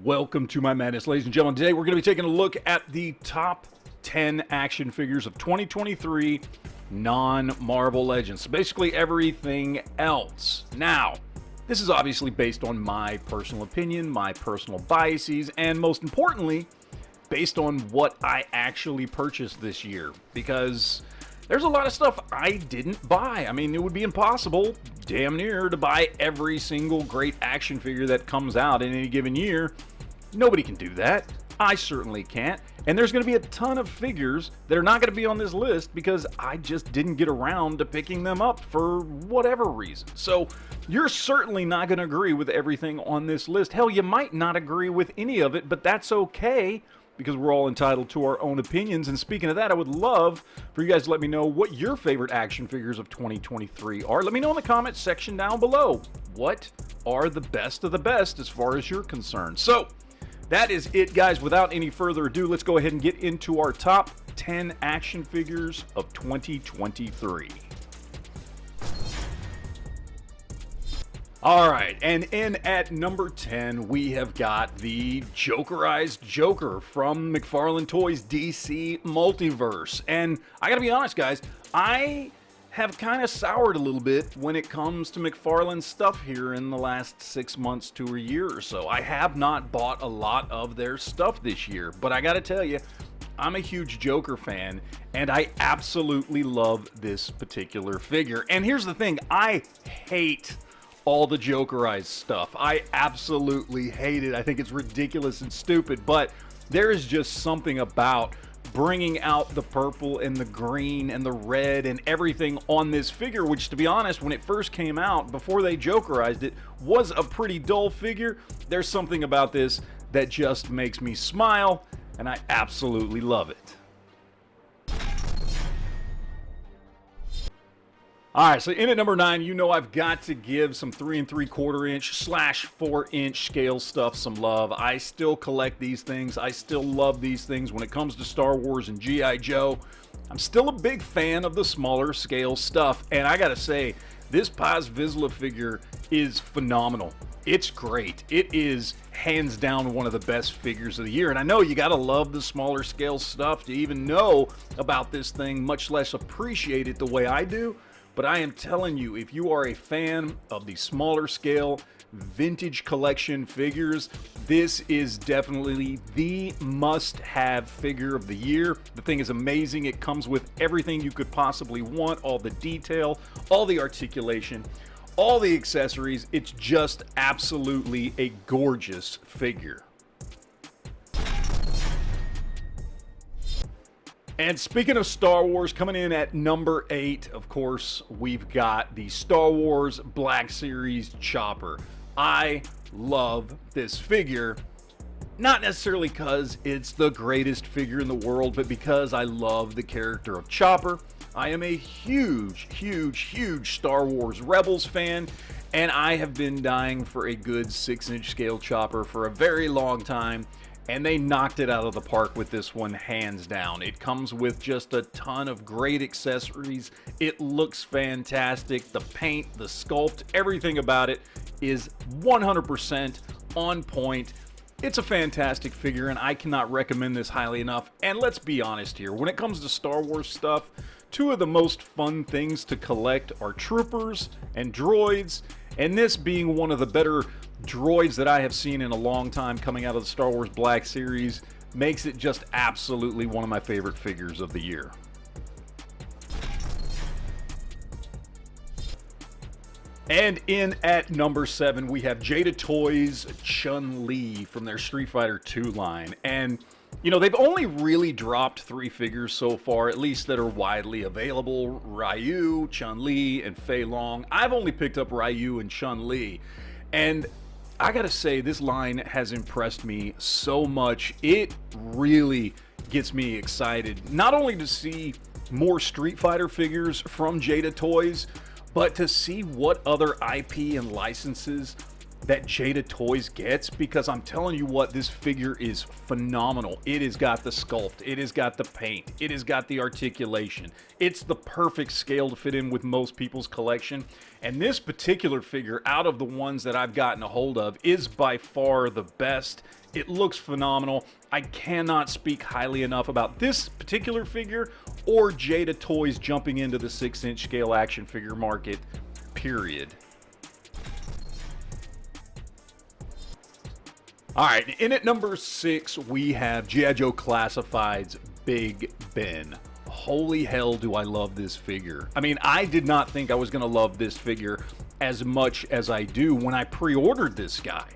Welcome to my madness, ladies and gentlemen. Today we're going to be taking a look at the top 10 action figures of 2023 non-Marvel Legends. So basically everything else. Now, this is obviously based on my personal opinion, my personal biases, and most importantly, based on what I actually purchased this year. Because there's a lot of stuff I didn't buy. I mean, it would be impossible, damn near, to buy every single great action figure that comes out in any given year. Nobody can do that. I certainly can't. And there's going to be a ton of figures that are not going to be on this list because I just didn't get around to picking them up for whatever reason. So you're certainly not going to agree with everything on this list. Hell, you might not agree with any of it, but that's okay, because we're all entitled to our own opinions. And speaking of that, I would love for you guys to let me know what your favorite action figures of 2023 are. Let me know in the comments section down below. What are the best of the best as far as you're concerned? So that is it, guys. Without any further ado, let's go ahead and get into our top 10 action figures of 2023. Alright, and in at number 10, we have got the Jokerized Joker from McFarland Toys DC Multiverse. And I gotta be honest, guys, I have kind of soured a little bit when it comes to McFarlane stuff here in the last 6 months to a year or so. I have not bought a lot of their stuff this year, but I gotta tell you, I'm a huge Joker fan, and I absolutely love this particular figure. And here's the thing, I hate all the Jokerized stuff. I absolutely hate it. I think it's ridiculous and stupid, but there is just something about bringing out the purple and the green and the red and everything on this figure, which, to be honest, when it first came out, before they Jokerized it, was a pretty dull figure. There's something about this that just makes me smile, and I absolutely love it. Alright, so in at number 9, you know I've got to give some 3 3/4 inch / 4 inch scale stuff some love. I still collect these things. I still love these things. When it comes to Star Wars and G.I. Joe, I'm still a big fan of the smaller scale stuff. And I gotta say, this Paz Vizsla figure is phenomenal. It's great. It is hands down one of the best figures of the year. And I know you gotta love the smaller scale stuff to even know about this thing, much less appreciate it the way I do. But I am telling you, if you are a fan of the smaller scale vintage collection figures, this is definitely the must-have figure of the year. The thing is amazing. It comes with everything you could possibly want, all the detail, all the articulation, all the accessories. It's just absolutely a gorgeous figure. And speaking of Star Wars, coming in at number 8, of course, we've got the Star Wars Black Series Chopper. I love this figure, not necessarily because it's the greatest figure in the world, but because I love the character of Chopper. I am a huge Star Wars Rebels fan, and I have been dying for a good 6-inch scale Chopper for a very long time. And they knocked it out of the park with this one, hands down. It comes with just a ton of great accessories. It looks fantastic. The paint, the sculpt, everything about it is 100% on point. It's a fantastic figure, and I cannot recommend this highly enough. And let's be honest here, when it comes to Star Wars stuff, 2 of the most fun things to collect are troopers and droids, and this being one of the better droids that I have seen in a long time coming out of the Star Wars Black Series makes it just absolutely one of my favorite figures of the year. And in at number 7, we have Jada Toys Chun-Li from their Street Fighter II line. And you know, they've only really dropped 3 figures so far, at least that are widely available: Ryu, Chun-Li, and Fei Long. I've only picked up Ryu and Chun-Li, and I gotta say, this line has impressed me so much. It really gets me excited, not only to see more Street Fighter figures from Jada Toys, but to see what other IP and licenses that Jada Toys gets, because I'm telling you what, this figure is phenomenal. It has got the sculpt, it has got the paint, it has got the articulation. It's the perfect scale to fit in with most people's collection. And this particular figure, out of the ones that I've gotten a hold of, is by far the best. It looks phenomenal. I cannot speak highly enough about this particular figure or Jada Toys jumping into the 6-inch scale action figure market, period. All right, in at number 6, we have G.I. Joe Classified's Big Ben. Holy hell, do I love this figure. I mean, I did not think I was going to love this figure as much as I do when I pre-ordered this guy.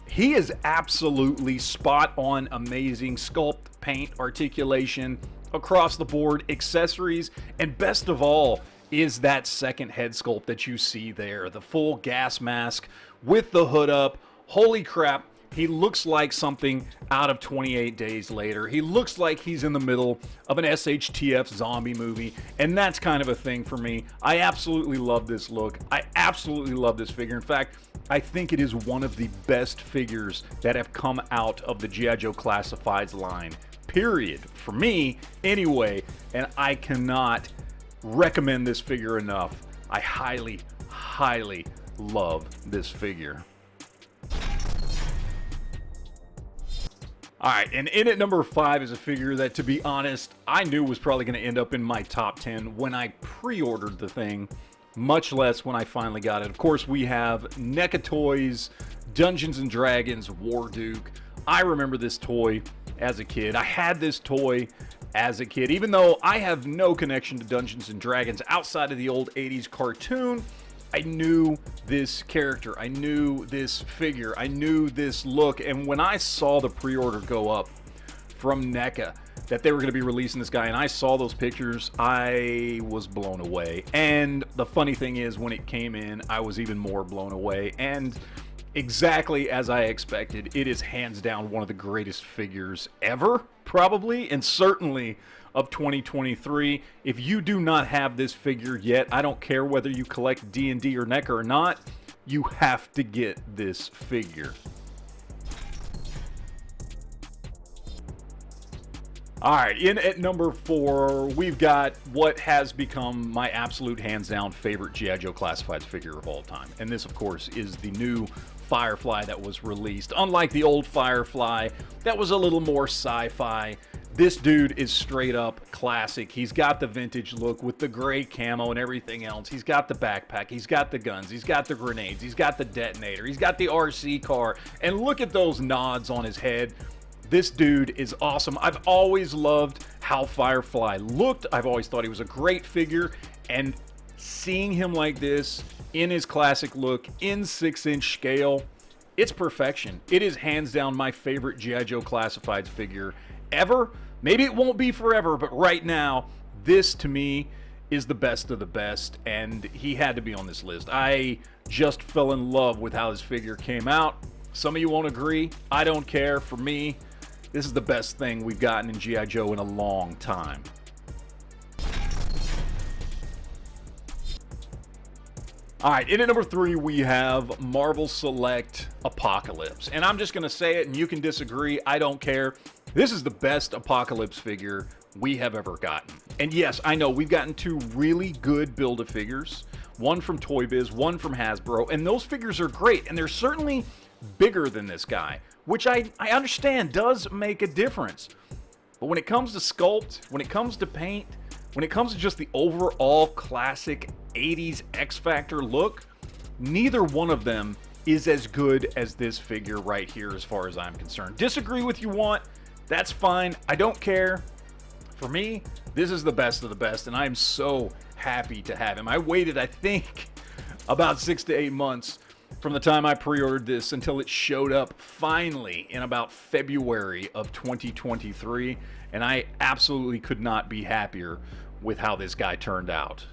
He is absolutely spot on, amazing sculpt, paint, articulation, across the board, accessories, and best of all is that second head sculpt that you see there. The full gas mask with the hood up. Holy crap. He looks like something out of 28 Days Later. He looks like he's in the middle of an SHTF zombie movie, and that's kind of a thing for me. I absolutely love this look. I absolutely love this figure. In fact, I think it is one of the best figures that have come out of the G.I. Joe Classifieds line, period. For me, anyway, and I cannot recommend this figure enough. I highly, highly love this figure. All right, and in at number 5 is a figure that, to be honest, I knew was probably going to end up in my top 10 when I pre-ordered the thing, much less when I finally got it. Of course, we have NECA Toys, Dungeons & Dragons, War Duke. I remember this toy as a kid. I had this toy as a kid, even though I have no connection to Dungeons & Dragons outside of the old 80s cartoon. I knew this character, I knew this figure, I knew this look, and when I saw the pre-order go up from NECA that they were going to be releasing this guy, and I saw those pictures, I was blown away. And the funny thing is, when it came in, I was even more blown away, and exactly as I expected, it is hands down one of the greatest figures ever, probably, and certainly of 2023. If you do not have this figure yet, I don't care whether you collect D&D or NECA or not, you have to get this figure. All right, in at number 4, we've got what has become my absolute hands-down favorite G.I. Joe Classifieds figure of all time. And this, of course, is the new Firefly that was released. Unlike the old Firefly, that was a little more sci-fi. This dude is straight up classic. He's got the vintage look with the gray camo and everything else. He's got the backpack. He's got the guns. He's got the grenades. He's got the detonator. He's got the RC car. And look at those nods on his head. This dude is awesome. I've always loved how Firefly looked. I've always thought he was a great figure. And seeing him like this, in his classic look, in 6-inch scale, it's perfection. It is hands down my favorite G.I. Joe Classifieds figure ever. Maybe it won't be forever, but right now, this to me is the best of the best, and he had to be on this list. I just fell in love with how this figure came out. Some of you won't agree. I don't care. For me, this is the best thing we've gotten in G.I. Joe in a long time. All right, in at number 3, we have Marvel Select Apocalypse. And I'm just going to say it, and you can disagree. I don't care. This is the best Apocalypse figure we have ever gotten. And yes, I know we've gotten 2 really good Build-A-Figures. One from Toy Biz, one from Hasbro. And those figures are great. And they're certainly bigger than this guy, which I understand does make a difference. But when it comes to sculpt, when it comes to paint, when it comes to just the overall classic 80s X-Factor look, neither one of them is as good as this figure right here as far as I'm concerned. Disagree with you want, that's fine. I don't care. For me, this is the best of the best, and I'm so happy to have him. I waited, I think, about 6 to 8 months from the time I pre-ordered this until it showed up finally in about February of 2023, and I absolutely could not be happier with how this guy turned out.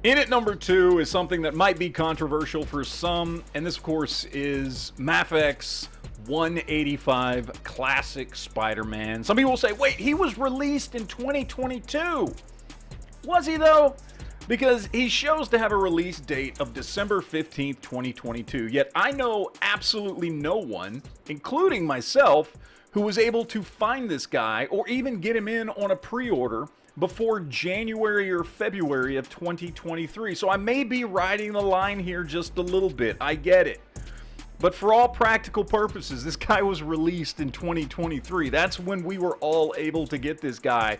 In at number 2 is something that might be controversial for some, and this, of course, is Mafex 185 Classic Spider-Man. Some people will say, wait, he was released in 2022. Was he, though? because he shows to have a release date of December 15th, 2022. Yet I know absolutely no one, including myself, who was able to find this guy or even get him in on a pre-order before January or February of 2023. So I may be riding the line here just a little bit. I get it. But for all practical purposes, this guy was released in 2023. That's when we were all able to get this guy.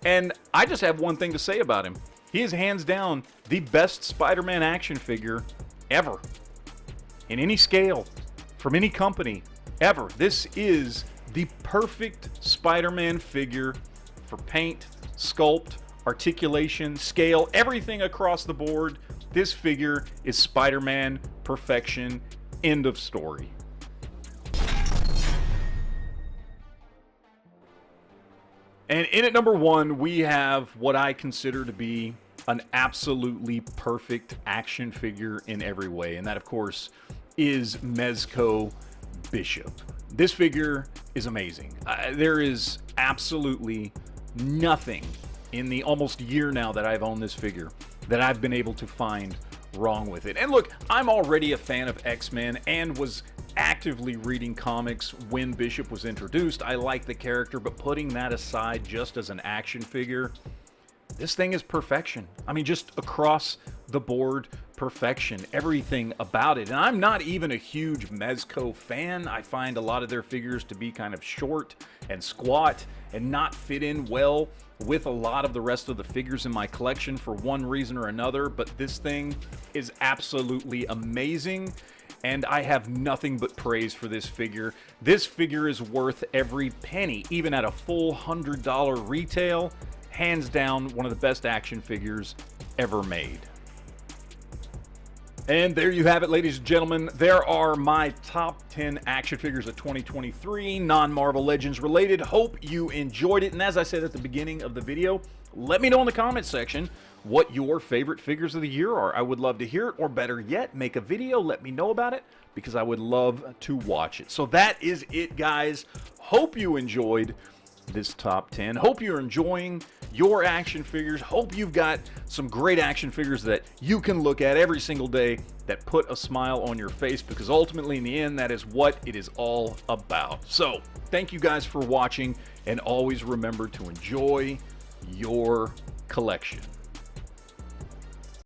And I just have one thing to say about him. He is hands down the best Spider-Man action figure ever. In any scale, from any company, ever. This is the perfect Spider-Man figure for paint, sculpt, articulation, scale, everything across the board. This figure is Spider-Man perfection. End of story. And in at number 1, we have what I consider to be an absolutely perfect action figure in every way. And that, of course, is Magneto Bishop. This figure is amazing. There is absolutely nothing in the almost year now that I've owned this figure that I've been able to find wrong with it. And look, I'm already a fan of X-Men and was actively reading comics when Bishop was introduced. I like the character, but putting that aside just as an action figure, this thing is perfection. I mean, just across the board perfection. Everything about it. And I'm not even a huge Mezco fan. I find a lot of their figures to be kind of short and squat and not fit in well with a lot of the rest of the figures in my collection for one reason or another. But this thing is absolutely amazing, and I have nothing but praise for this figure. This figure is worth every penny, even at a full $100 retail. Hands down, one of the best action figures ever made. And there you have it, ladies and gentlemen. There are my top 10 action figures of 2023, non-Marvel Legends related. Hope you enjoyed it. And as I said at the beginning of the video, let me know in the comments section what your favorite figures of the year are. I would love to hear it, or better yet, make a video, let me know about it, because I would love to watch it. So that is it, guys. Hope you enjoyed this top 10. Hope you're enjoying your action figures. Hope you've got some great action figures that you can look at every single day that put a smile on your face, because ultimately in the end, that is what it is all about. So thank you guys for watching, and always remember to enjoy your collection.